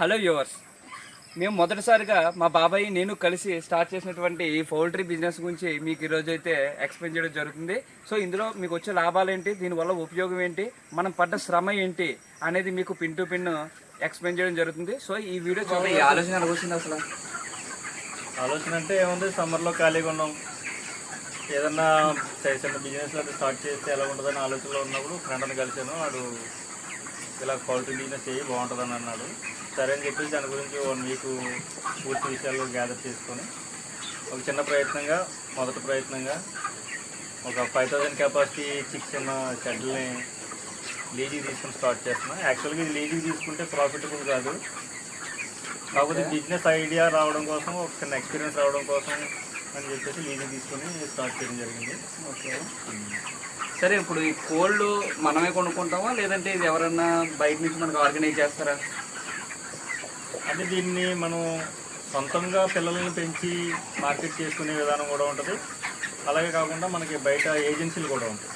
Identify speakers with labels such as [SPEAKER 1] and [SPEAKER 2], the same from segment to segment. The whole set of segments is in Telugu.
[SPEAKER 1] హలో వ్యూవర్స్, మేము మొదటిసారిగా మా బాబాయ్ నేను కలిసి స్టార్ట్ చేసినటువంటి ఈ పౌల్ట్రీ బిజినెస్ గురించి మీకు ఈరోజు అయితే ఎక్స్ప్లెయిన్ చేయడం జరుగుతుంది. సో ఇందులో మీకు వచ్చే లాభాలు ఏంటి, దీనివల్ల ఉపయోగం ఏంటి, మనం పడ్డ శ్రమ ఏంటి అనేది మీకు పిన్ టు పిన్ ఎక్స్ప్లెయిన్ చేయడం జరుగుతుంది. సో ఈ వీడియో చూడండి. ఈ ఆలోచన ఎలా వచ్చింది అసలు?
[SPEAKER 2] ఆలోచన అంటే ఏముంది, సమ్మర్లో ఖాళీగా ఉన్నాం, ఏదన్నా చిన్న బిజినెస్ అది స్టార్ట్ చేస్తే ఎలా ఉంటుందని ఆలోచనలో ఉన్నప్పుడు ఫ్రెండ్ని కలిసాను. వాడు ఇలా పౌల్ట్రీ బిజినెస్ చేయి బాగుంటుందని అన్నాడు. సరే అని చెప్పేసి దాని గురించి 1 వీక్ పూర్తి విషయాలు గ్యాదర్ చేసుకొని ఒక చిన్న ప్రయత్నంగా, మొదటి ప్రయత్నంగా ఒక 5000 కెపాసిటీ చిక్స్ ఉన్న షెడ్లని లీజీకి తీసుకుని స్టార్ట్ చేస్తున్నాం. యాక్చువల్గా ఇది లీజీకి తీసుకుంటే ప్రాఫిటబుల్ కాదు, కాకపోతే బిజినెస్ ఐడియా రావడం కోసం, ఒక చిన్న ఎక్స్పీరియన్స్ రావడం కోసం అని చెప్పేసి లీజీ తీసుకొని స్టార్ట్ చేయడం జరిగింది.
[SPEAKER 1] ఓకే, సరే. ఇప్పుడు ఈ కోళ్ళు మనమే కొనుక్కుంటామా, లేదంటే ఇది ఎవరన్నా బయట నుంచి మనకు ఆర్గనైజ్ చేస్తారా?
[SPEAKER 2] అంటే దీన్ని మనం సొంతంగా పిల్లల్ని పెంచి మార్కెట్ చేసుకునే విధానం కూడా ఉంటుంది. అలాగే కాకుండా మనకి బయట ఏజెన్సీలు కూడా ఉంటాయి.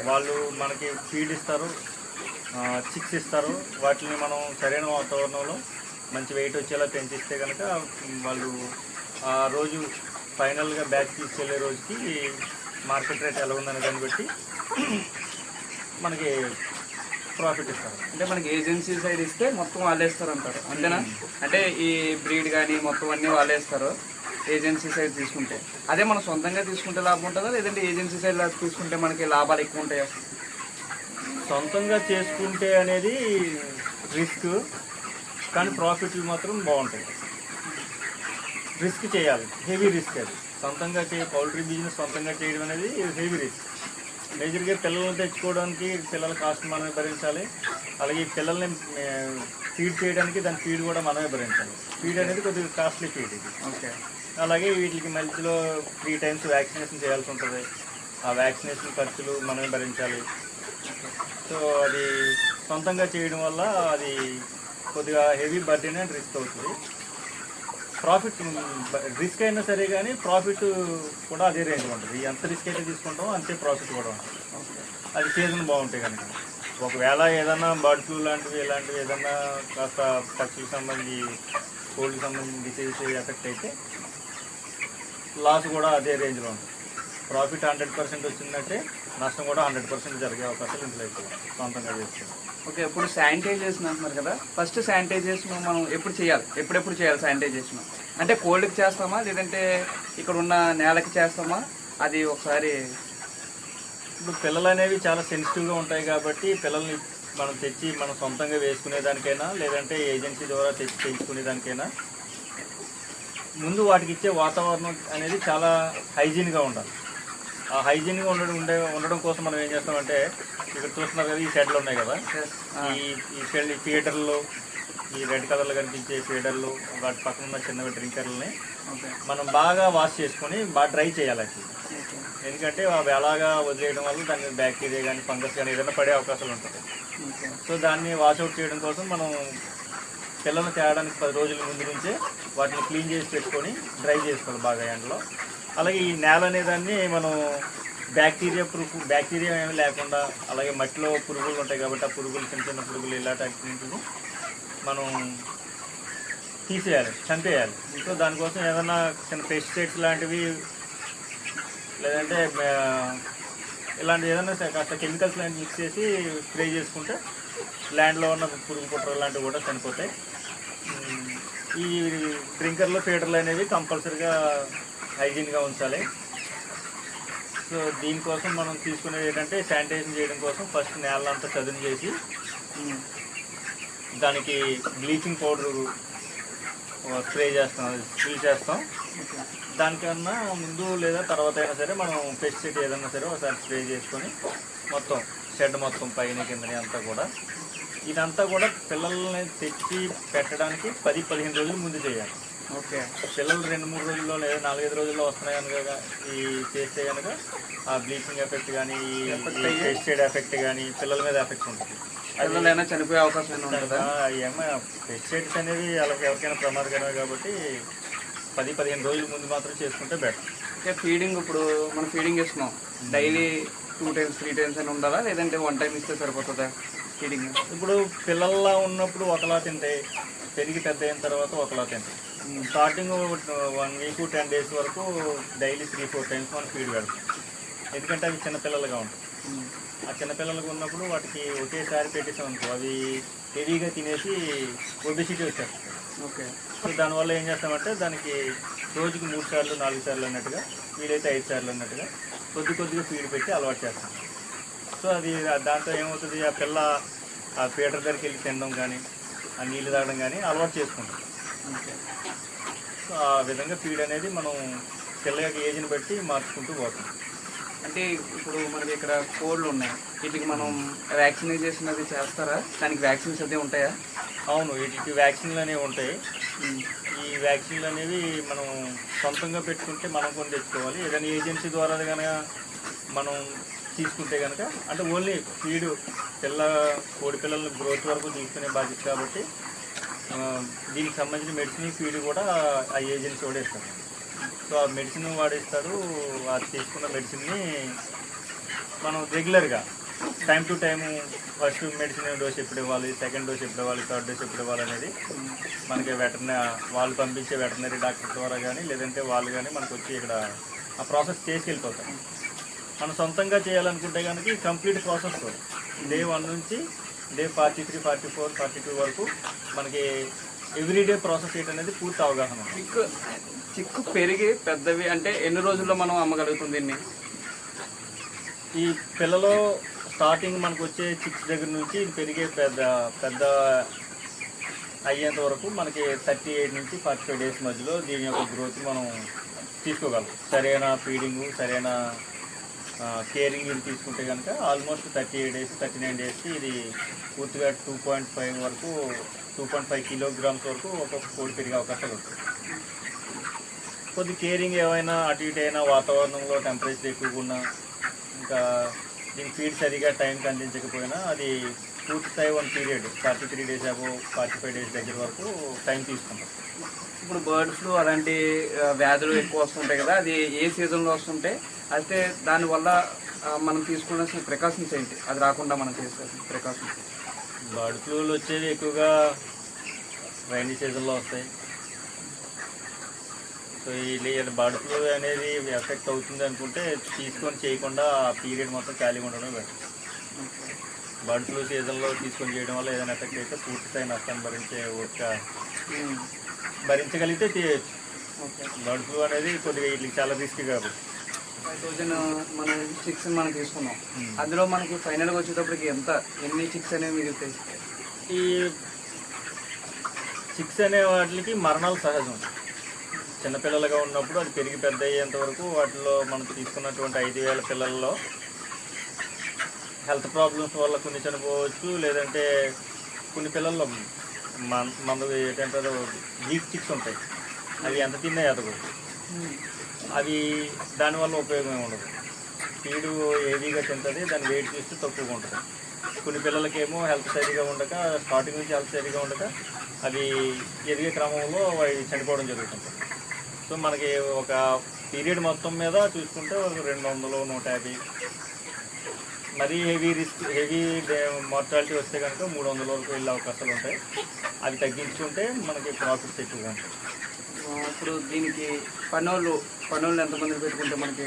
[SPEAKER 2] వాళ్ళు మనకి ఫీడ్ ఇస్తారు, చిక్స్ ఇస్తారు. వాటిని మనం సరైన వాతావరణంలో మంచి వెయిట్ వచ్చేలా పెంచిస్తే కనుక వాళ్ళు ఆ రోజు ఫైనల్గా బ్యాచ్ తీసుకెళ్లే రోజుకి మార్కెట్ రేట్ ఎలా ఉందనే దాన్ని బట్టి మనకి ప్రాఫిట్ ఇస్తారు.
[SPEAKER 1] అంటే మనకి ఏజెన్సీ సైడ్ ఇస్తే మొత్తం వాళ్ళే ఇస్తారు అంటారు, అంతేనా? అంటే ఈ బ్రీడ్ కానీ మొత్తం అన్నీ వాళ్ళే ఇస్తారు ఏజెన్సీ సైడ్ తీసుకుంటే. అదే మనం సొంతంగా తీసుకుంటే లాభం ఉంటుందా, లేదంటే ఏజెన్సీ సైడ్ తీసుకుంటే మనకి లాభాలు ఎక్కువ ఉంటాయా?
[SPEAKER 2] సొంతంగా చేసుకుంటే అనేది రిస్క్, కానీ ప్రాఫిట్లు మాత్రం బాగుంటాయి. రిస్క్ చేయాలి, హెవీ రిస్క్. అది సొంతంగా పౌల్ట్రీ బిజినెస్ సొంతంగా చేయడం అనేది హెవీ రిస్క్. మేజర్గా పిల్లల్ని తెచ్చుకోవడానికి పిల్లల కాస్ట్ మనమే భరించాలి. అలాగే పిల్లల్ని ఫీడ్ చేయడానికి దాని ఫీడ్ కూడా మనమే భరించాలి. ఫీడ్ అనేది కొద్దిగా కాస్ట్లీ ఫీడ్ ఇది.
[SPEAKER 1] ఓకే.
[SPEAKER 2] అలాగే వీటికి మధ్యలో 3 times వ్యాక్సినేషన్ చేయాల్సి ఉంటుంది. ఆ వ్యాక్సినేషన్ ఖర్చులు మనమే భరించాలి. సో అది సొంతంగా చేయడం వల్ల అది కొద్దిగా హెవీ బర్డెన్ అండ్ రిస్క్ అవుతుంది. ప్రాఫిట్ రిస్క్ అయినా సరే కానీ ప్రాఫిట్ కూడా అదే రేంజ్లో ఉంటుంది. ఎంత రిస్క్ అయితే తీసుకుంటామో అంతే ప్రాఫిట్ కూడా ఉంటుంది. అది సీజన్ బాగుంటాయి కనుక. ఒకవేళ ఏదైనా బర్డ్ ఫ్లూ లాంటివి ఇలాంటివి ఏదన్నా కాస్త పక్షులకు సంబంధించి, కోళ్ళకి సంబంధించి డిసీజ్ ఎఫెక్ట్ అయితే లాస్ కూడా అదే రేంజ్లో ఉంటుంది. ప్రాఫిట్ 100% వచ్చిందంటే నష్టం కూడా 100% జరిగే అవకాశాలు ఇంట్లో ఎక్కువ సొంతంగా చేస్తాం.
[SPEAKER 1] ఓకే, ఇప్పుడు శానిటైజేషన్ అంటున్నారు కదా, ఫస్ట్ శానిటైజేషన్ మనం ఎప్పుడు చేయాలి, ఎప్పుడెప్పుడు చేయాలి శానిటైజేషన్? అంటే కోల్డ్కి చేస్తామా, లేదంటే ఇక్కడ ఉన్న నేలకి చేస్తామా? అది ఒకసారి.
[SPEAKER 2] ఇప్పుడు పిల్లలు అనేవి చాలా సెన్సిటివ్గా ఉంటాయి కాబట్టి పిల్లల్ని మనం తెచ్చి మనం సొంతంగా వేసుకునేదానికైనా, లేదంటే ఏజెన్సీ ద్వారా తెచ్చి పెంచుకునేదానికైనా ముందు వాటికి ఇచ్చే వాతావరణం అనేది చాలా హైజీన్గా ఉండాలి. ఆ హైజీన్గా ఉండడం కోసం మనం ఏం చేస్తామంటే, ఇక్కడ చూస్తున్నారు కదా, ఈ షెడ్లు ఉన్నాయి కదా, ఈ షెడ్, ఈ ఫీడర్లు, ఈ రెడ్ కలర్లో కనిపించే ఫీడర్లు, వాటి పక్కన ఉన్న చిన్న డ్రింకర్లని మనం బాగా వాష్ చేసుకొని బాగా డ్రై చేయాలి. ఎందుకంటే అవి అలాగా వదిలేయడం వల్ల దాని మీద బ్యాక్టీరియా కానీ ఫంగస్ కానీ ఏదైనా పడే అవకాశాలు ఉంటుంది. సో దాన్ని వాష్అవుట్ చేయడం కోసం మనం పిల్లల్ని తేయడానికి 10 రోజుల ముందు నుంచే వాటిని క్లీన్ చేసి పెట్టుకొని డ్రై చేసుకోవాలి బాగా ఎండలో. అలాగే ఈ నేల అనేదాన్ని మనం బ్యాక్టీరియా ఏమీ లేకుండా, అలాగే మట్టిలో పురుగులు ఉంటాయి కాబట్టి ఆ పురుగులు, చిన్న చిన్న పురుగులు ఇలాంటిని మనం తీసేయాలి, చంపేయాలి. సో దానికోసం ఏదైనా చిన్న పెస్టిసైడ్స్ లాంటివి, లేదంటే ఇలాంటి ఏదైనా కాస్త కెమికల్స్ లాంటివి మిక్స్ చేసి స్ప్రే చేసుకుంటే ల్యాండ్లో ఉన్న పురుగు పుట్రలు లాంటివి కూడా చనిపోతాయి. ఈ డ్రింకర్లు, ఫీడర్లు అనేవి కంపల్సరీగా హైజీన్గా ఉంచాలి. సో దీనికోసం మనం తీసుకునేది ఏంటంటే, శానిటైజేషన్ చేయడం కోసం ఫస్ట్ నేలంతా చదును చేసి దానికి బ్లీచింగ్ పౌడర్ స్ప్రే చేస్తాం. దానికన్నా ముందు లేదా తర్వాత అయినా సరే మనం పెస్టిసైడ్ ఏదైనా సరే ఒకసారి స్ప్రే చేసుకొని మొత్తం షెడ్ మొత్తం పైన కిందని అంతా కూడా, ఇదంతా కూడా పిల్లల్ని తెచ్చి పెట్టడానికి 10-15 రోజుల ముందు చేయాలి.
[SPEAKER 1] ఓకే. పిల్లలు
[SPEAKER 2] 2-3 రోజుల్లో లేదా 4-5 రోజుల్లో వస్తున్నాయి కనుక ఈ చేస్తే కనుక ఆ బ్లీచింగ్ ఎఫెక్ట్ కానీ, ఈ పెస్టిసైడ్ ఎఫెక్ట్ కానీ పిల్లల మీద ఎఫెక్ట్ ఉంటుంది.
[SPEAKER 1] పిల్లలైనా చనిపోయే అవకాశం ఉంటుందా?
[SPEAKER 2] ఏమో పెస్టిసైడ్స్ అనేవి వాళ్ళకి ఎవరికైనా ప్రమాదకరమే కాబట్టి 10-15 రోజుల ముందు మాత్రం చేసుకుంటే బెటర్.
[SPEAKER 1] ఓకే. ఫీడింగ్, ఇప్పుడు మనం ఫీడింగ్ ఇస్తున్నాం డైలీ 2 times 3 times అని ఉండాలా, లేదంటే 1 time ఇస్తే సరిపోతుందా ఫీడింగ్?
[SPEAKER 2] ఇప్పుడు పిల్లల్లా ఉన్నప్పుడు ఒకలా తింటాయి, పెరిగి పెద్ద అయిన తర్వాత ఒకలా తింటాం. స్టార్టింగ్ 1 వీక్ 10 డేస్ వరకు డైలీ 3-4 టైమ్స్ మనం ఫీడ్ పెడతాం. ఎందుకంటే అవి చిన్నపిల్లలుగా ఉంటాయి. ఆ చిన్నపిల్లలుగా ఉన్నప్పుడు వాటికి ఒకేసారి పెట్టేసాం అనుకో అవి హెవీగా తినేసి ఒబెసిటీ వచ్చేస్తాయి.
[SPEAKER 1] ఓకే.
[SPEAKER 2] సో దానివల్ల ఏం చేస్తామంటే దానికి రోజుకి 3 సార్లు 4 సార్లు అన్నట్టుగా, వీలైతే 5 సార్లు అన్నట్టుగా కొద్దిగా ఫీడ్ పెట్టి అలవాటు చేస్తాం. సో అది దాంతో ఏమవుతుంది, ఆ పిల్ల ఆ ఫీడర్ దగ్గరికి వెళ్ళి తినడం కానీ, ఆ నీళ్ళు తాగడం కానీ అలవాటు చేసుకుంటాం. సో ఆ విధంగా ఫీడ్ అనేది మనం పిల్ల యొక్క ఏజ్ని బట్టి మార్చుకుంటూ పోతాం.
[SPEAKER 1] అంటే ఇప్పుడు మనకి ఇక్కడ కోళ్ళు ఉన్నాయి, వీటికి మనం వ్యాక్సినైజేషన్ అది చేస్తారా? దానికి వ్యాక్సిన్స్ అదే ఉంటాయా?
[SPEAKER 2] అవును, వీటికి వ్యాక్సిన్లు అనేవి ఉంటాయి. ఈ వ్యాక్సిన్లు అనేవి మనం సొంతంగా పెట్టుకుంటే మనం కొని తెచ్చుకోవాలి. ఏదైనా ఏజెన్సీ ద్వారా కనుక మనం తీసుకుంటే కనుక, అంటే ఓన్లీ ఫీడు కోడి పిల్లల గ్రోత్ వరకు తీసుకునే బాధ్యత కాబట్టి దీనికి సంబంధించిన మెడిసిన్ ఫీడ్ కూడా ఆ ఏజెన్సీ వాడేస్తాడు. సో ఆ మెడిసిన్ వాడేస్తాడు. అది తీసుకున్న మెడిసిన్ని మనం రెగ్యులర్గా time to time first medicine dose ఎప్పుడు ఇవ్వాలి, సెకండ్ డోస్ ఎప్పుడు ఇవ్వాలి, థర్డ్ డోస్ ఎప్పుడు ఇవ్వాలి అనేది మనకి వాళ్ళు పంపించే వెటర్నరీ డాక్టర్ ద్వారా కానీ, లేదంటే వాళ్ళు కానీ మనకు వచ్చి ఇక్కడ ఆ ప్రాసెస్ చేసి వెళ్ళిపోతాం. మనం సొంతంగా చేయాలనుకుంటే కనుక ఈ కంప్లీట్ ప్రాసెస్ డే 1 నుంచి డే 43, 44, 42 వరకు మనకి ఎవ్రీడే ప్రాసెస్ ఏంటనేది పూర్తి అవగాహన.
[SPEAKER 1] చిక్కు పెరిగి పెద్దవి అంటే ఎన్ని రోజుల్లో మనం అమ్మగలుగుతుంది దీన్ని?
[SPEAKER 2] ఈ పిల్లలో స్టార్టింగ్ మనకు వచ్చే చిక్స్ దగ్గర నుంచి ఇది పెరిగే పెద్ద అయ్యేంత వరకు మనకి 38 నుంచి 45 డేస్ మధ్యలో దీని యొక్క గ్రోత్ మనం తీసుకోగలం. సరైన ఫీడింగు, సరైన కేరింగ్ ఇది తీసుకుంటే కనుక ఆల్మోస్ట్ 38 డేస్ 39 డేస్కి ఇది పూర్తిగా 2.5 వరకు 2.5 కిలోగ్రామ్స్ వరకు ఒక్కొక్క కోడి పెరిగే అవకాశాలు ఉంటాయి. కొద్ది కేరింగ్ ఏమైనా అటు ఇటు అయినా, వాతావరణంలో టెంపరేచర్ ఎక్కువగా ఉన్నా, ఇంకా దీని ఫీడ్ సరిగా టైంకి అందించకపోయినా అది పూర్తి స్థాయి 1 పీరియడ్ 43 డేస్ అబో 45 డేస్ దగ్గర వరకు టైం తీసుకుంటాం.
[SPEAKER 1] ఇప్పుడు బర్డ్ ఫ్లూ అలాంటి వ్యాధులు ఎక్కువ వస్తుంటాయి కదా, అది ఏ సీజన్లో వస్తుంటాయి? అయితే దానివల్ల మనం తీసుకోవాల్సిన ప్రికాషన్స్ ఏంటి, అది రాకుండా మనం చేసుకోవాల్సిన ప్రికాషన్స్?
[SPEAKER 2] బర్డ్ ఫ్లూలు వచ్చేవి ఎక్కువగా రైనీ సీజన్లో వస్తాయి. సో ఈ బర్డ్ ఫ్లూ అనేది ఎఫెక్ట్ అవుతుంది అనుకుంటే తీసుకొని చేయకుండా ఆ పీరియడ్ మొత్తం ఖాళీగా ఉండడం బెటర్. బర్డ్ ఫ్లూ సీజన్లో తీసుకొని చేయడం వల్ల ఏదైనా ఎఫెక్ట్ అయితే పూర్తి స్థాయి నష్టాన్ని భరించగలిగితే చేయొచ్చు. బర్డ్ ఫ్లూ అనేది కొద్దిగా వీటికి చాలా రిస్క్ కాబట్టి
[SPEAKER 1] 5000 మనం చిక్స్ మనం తీసుకున్నాం, అందులో మనకి ఫైనల్గా వచ్చేటప్పటికి ఎన్ని చిక్స్ అనేవి మీరు తెలుస్తాయి?
[SPEAKER 2] ఈ చిక్స్ అనే వాటికి మరణాలు సహజం. చిన్నపిల్లలుగా ఉన్నప్పుడు అది పెరిగి పెద్ద అయ్యేంత వరకు వాటిలో మనం తీసుకున్నటువంటి 5000 పిల్లల్లో హెల్త్ ప్రాబ్లమ్స్ వల్ల కొన్ని చనిపోవచ్చు, లేదంటే కొన్ని పిల్లల్లో మనకు ఏంటంటారు వీక్ చిక్స్ ఉంటాయి, అవి ఎంత తిన్నా ఎదగవు. అవి దానివల్ల ఉపయోగం ఉండదు. ఫీడు హెవీగా తింటుంది, దాని వెయిట్ చూస్తే తక్కువగా ఉంటుంది. కొన్ని పిల్లలకేమో హెల్త్ సరిగా ఉండక, స్టార్టింగ్ నుంచి హెల్త్ సరిగా ఉండక అవి ఎదిగే క్రమంలో అవి చనిపోవడం జరుగుతుంది. సో మనకి ఒక పీరియడ్ మొత్తం మీద చూసుకుంటే ఒక 200, 150, మరీ హెవీ మార్టాలిటీ వస్తే కనుక 300 వరకు వెళ్ళే అవకాశాలు ఉంటాయి. అవి తగ్గించుకుంటే మనకి ప్రాఫిట్స్ ఎక్కువగా ఉంటాయి.
[SPEAKER 1] ఇప్పుడు దీనికి పనులు ఎంతమంది పెట్టుకుంటే మనకి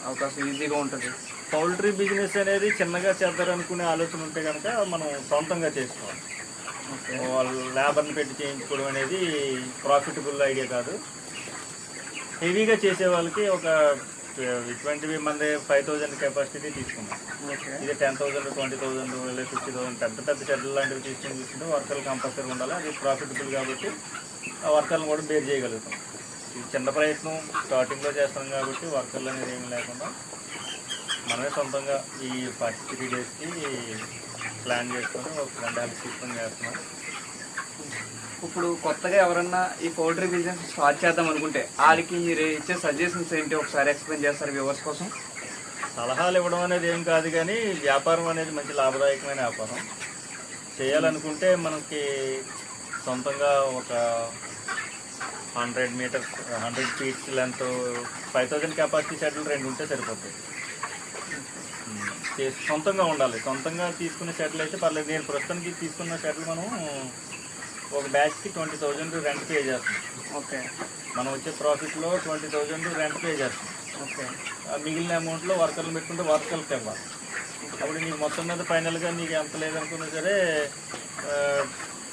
[SPEAKER 1] అవకాశం ఈజీగా ఉంటుంది?
[SPEAKER 2] పౌల్ట్రీ బిజినెస్ అనేది చిన్నగా చేద్దారనుకునే ఆలోచన ఉంటే కనుక మనం సొంతంగా చేసుకోవాలి. వాళ్ళు లేబర్ని పెట్టి చేయించుకోవడం అనేది ప్రాఫిటబుల్ ఐడియా కాదు. హెవీగా చేసే వాళ్ళకి ఒక 20 మంది 5000 కెపాసిటీ తీసుకున్నాం. ఇది 10,000, 20,000, 50,000 పెద్ద షెడ్యూల్ లాంటివి తీసుకుంటే వర్కర్లు కంపల్సరీ ఉండాలి. అది ప్రాఫిటబుల్ కాబట్టి ఆ వర్కర్లను కూడా బేర్ చేయగలుగుతాం. ఇది చిన్న ప్రయత్నం, స్టార్టింగ్లో చేస్తాం కాబట్టి వర్కర్లు అనేది ఏమి లేకుండా మనమే సొంతంగా ఈ 43 డేస్కి ప్లాన్ చేసుకొని ఒక 2 హెల్త్ సిస్టమ్ చేస్తున్నాం.
[SPEAKER 1] ఇప్పుడు కొత్తగా ఎవరన్నా ఈ పౌల్ట్రీ బిజినెస్ స్టార్ట్ చేద్దాం అనుకుంటే వాళ్ళకి మీరు ఇచ్చే సజెషన్స్ ఏంటి, ఒకసారి ఎక్స్ప్లెయిన్ చేస్తారు వ్యూవర్స్ కోసం?
[SPEAKER 2] సలహాలు ఇవ్వడం అనేది ఏం కాదు, కానీ వ్యాపారం అనేది మంచి లాభదాయకమైన వ్యాపారం. చేయాలనుకుంటే మనకి సొంతంగా ఒక 100 మీటర్స్ 100 ఫీట్స్ లెంత్ 5000 కెపాసిటీ షెడ్లు 2 ఉంటే సరిపోతాయి. సొంతంగా ఉండాలి. సొంతంగా తీసుకునే షెడ్లు అయితే పర్లేదు. నేను ప్రస్తుతానికి తీసుకున్న షెడ్లు మనం ఒక బ్యాచ్కి 20,000 రెంట్ పే చేస్తాం.
[SPEAKER 1] ఓకే
[SPEAKER 2] మనం వచ్చే ప్రాఫిట్లో 20,000 రెంట్ పే చేస్తాం.
[SPEAKER 1] ఓకే
[SPEAKER 2] మిగిలిన అమౌంట్లో వర్కర్లు పెట్టుకుంటే వర్కర్లకు ఇవ్వాలి. అప్పుడు నీకు మొత్తం మీద ఫైనల్గా నీకు ఎంత లేదనుకున్నా సరే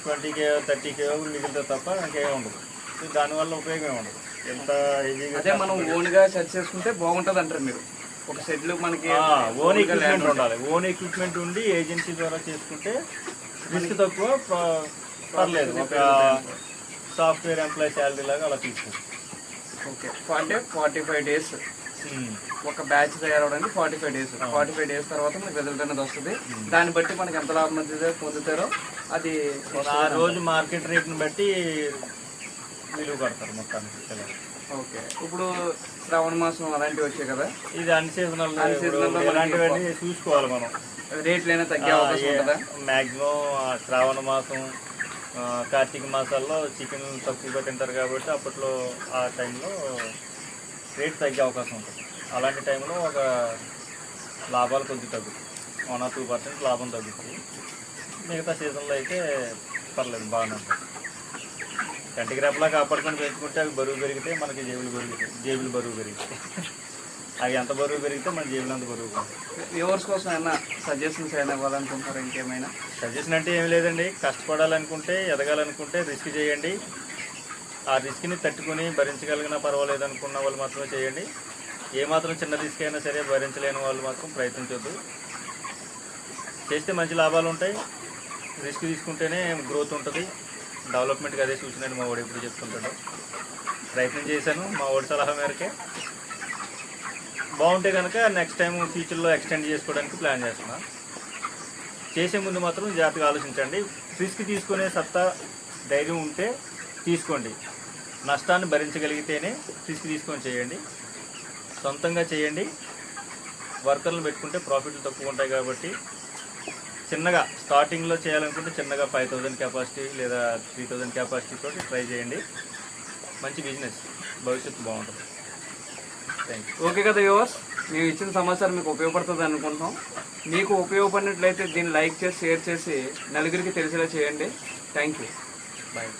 [SPEAKER 2] 20K 30K మిగిలితే తప్ప ఇంకేం ఉండదు. సో దానివల్ల ఉపయోగం ఏమి ఉండదు. ఎంత ఈజీగా
[SPEAKER 1] అదే మనం ఓన్గా సెట్ చేసుకుంటే బాగుంటుంది అంటారు మీరు. ఒక సెట్లు మనకి
[SPEAKER 2] ఓన్ ఎక్విప్మెంట్ ఉండాలి. ఓన్ ఎక్విప్మెంట్ ఉండి ఏజెన్సీ ద్వారా చేసుకుంటే రిస్క్ తక్కువ, పర్లేదు. ఒక సాఫ్ట్వేర్ ఎంప్లాయీ శాలరీ లాగా అలా తీసుకోవచ్చు.
[SPEAKER 1] ఓకే అంటే 45 days ఒక బ్యాచ్ తయారవడానికి 45 days. 45 days తర్వాత మనకి రిజల్ట్ అనేది వస్తుంది. దాన్ని బట్టి మనకి ఎంత లాభం అయితే పొందుతారో అది
[SPEAKER 2] ఆ రోజు మార్కెట్ రేట్ని బట్టి విలువ కడతారు మొత్తానికి.
[SPEAKER 1] ఓకే ఇప్పుడు శ్రావణ మాసం అలాంటివి వచ్చాయి కదా,
[SPEAKER 2] ఇది అన్సీజనల్
[SPEAKER 1] Unseasonal
[SPEAKER 2] ఇలాంటివన్నీ చూసుకోవాలి మనం.
[SPEAKER 1] రేట్లైనా తగ్గే అవకాశం ఉంటుందా?
[SPEAKER 2] మ్యాక్సిమం శ్రావణ మాసం కార్తీక మాసాల్లో చికెన్ తక్కువగా తింటారు కాబట్టి అప్పట్లో ఆ టైంలో రేట్ తగ్గే అవకాశం ఉంటుంది. అలాంటి టైంలో ఒక లాభాలు కొద్దిగా తగ్గుతాయి, 1 or 2% లాభం తగ్గుతుంది. మిగతా సీజన్లో అయితే పర్లేదు, బాగానే ఉంటుంది. కంటికి రెప్పలా కాపాడుకొని పెంచుకుంటే అవి బరువు పెరిగితే మనకి జేబులు బరువు పెరుగుతాయి. అవి ఎంత బరువు పెరిగితే మన జేబులు అంత బరువు ఉంటుంది.
[SPEAKER 1] వ్యూవర్స్ కోసం ఏమైనా సజెషన్స్ అయినా ఇవ్వాలనుకుంటారు? ఇంకేమైనా
[SPEAKER 2] సజెషన్ అంటే ఏం లేదండి, కష్టపడాలనుకుంటే ఎదగాలనుకుంటే రిస్క్ చేయండి. ఆ రిస్క్ని తట్టుకుని భరించగలిగినా పర్వాలేదు అనుకున్న వాళ్ళు మాత్రమే చేయండి. ఏమాత్రం చిన్న రిస్క్ అయినా సరే భరించలేని వాళ్ళు మాత్రం ప్రయత్నించొద్దు. చేస్తే మంచి లాభాలు ఉంటాయి. రిస్క్ తీసుకుంటేనే గ్రోత్ ఉంటుంది, డెవలప్మెంట్కి అదే సూచనని మా వాడు ఎప్పుడు చెప్తుంటాడు. ప్రయత్నం చేశాను, మా వాడి సలహా మేరకే. బాగుంటే కనుక నెక్స్ట్ టైం ఫ్యూచర్లో ఎక్స్టెండ్ చేసుకోవడానికి ప్లాన్ చేస్తున్నా. చేసే ముందు మాత్రం జాగ్రత్తగా ఆలోచించండి. రిస్క్ తీసుకునే సత్తా ధైర్యం ఉంటే తీసుకోండి. నష్టాన్ని భరించగలిగితేనే రిస్క్ తీసుకొని చేయండి. సొంతంగా చేయండి. వర్కర్లు పెట్టుకుంటే ప్రాఫిట్లు తక్కువ ఉంటాయి కాబట్టి చిన్నగా స్టార్టింగ్లో చేయాలనుకుంటే చిన్నగా 5,000 కెపాసిటీ లేదా 3,000 కెపాసిటీ తోటి ట్రై చేయండి. మంచి బిజినెస్, భవిష్యత్తు బాగుంటుంది. Thank you.
[SPEAKER 1] ఓకే కదా వ్యూవర్స్, మేము ఇచ్చిన సమాచారం మీకు ఉపయోగపడుతుంది అనుకుంటున్నాం. మీకు ఉపయోగపడినట్లయితే దీన్ని లైక్ చేసి షేర్ చేసి నలుగురికి తెలిసేలా చేయండి. Thank you.
[SPEAKER 2] బాయ్.